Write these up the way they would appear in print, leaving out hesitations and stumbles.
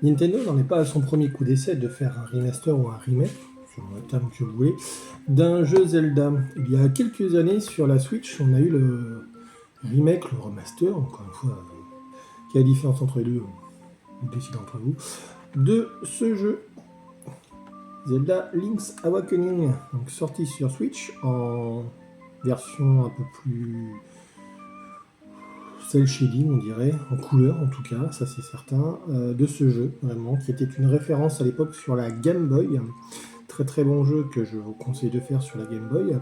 Nintendo n'en est pas à son premier coup d'essai de faire un remaster ou un remake, selon le terme que vous voulez, d'un jeu Zelda. Il y a quelques années, sur la Switch, on a eu le remake, le remaster, encore une fois, quelle est la différence entre les deux, vous décidez entre vous, de ce jeu. Zelda Link's Awakening, donc sorti sur Switch en version un peu plus cel shading, on dirait, en couleur en tout cas, ça c'est certain, de ce jeu, vraiment, qui était une référence à l'époque sur la Game Boy. Très très bon jeu que je vous conseille de faire sur la Game Boy.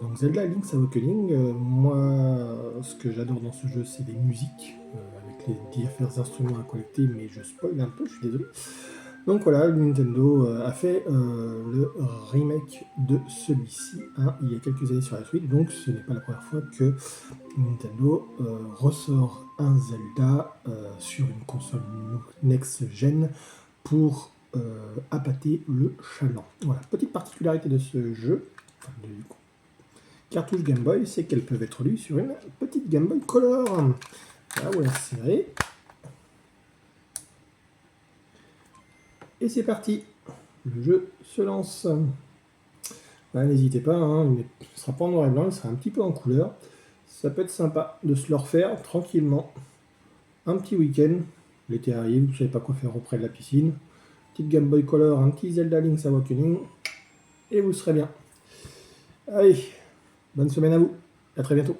Donc Zelda Link's Awakening, moi ce que j'adore dans ce jeu c'est les musiques, avec les divers instruments à collecter, mais je spoil un peu, je suis désolé. Donc voilà, Nintendo a fait le remake de celui-ci il y a quelques années sur la Switch, donc ce n'est pas la première fois que Nintendo ressort un Zelda sur une console next-gen pour appâter le chaland. Voilà, petite particularité de ce jeu, enfin, de cartouche Game Boy, c'est qu'elles peuvent être lues sur une petite Game Boy Color. Là, voilà, serré. Et c'est parti, le jeu se lance. N'hésitez pas, il ne sera pas en noir et blanc, il sera un petit peu en couleur. Ça peut être sympa de se le refaire tranquillement. Un petit week-end, l'été arrive, vous ne savez pas quoi faire auprès de la piscine. Petite Game Boy Color, un petit Zelda Link's Awakening, et vous serez bien. Allez, bonne semaine à vous, à très bientôt.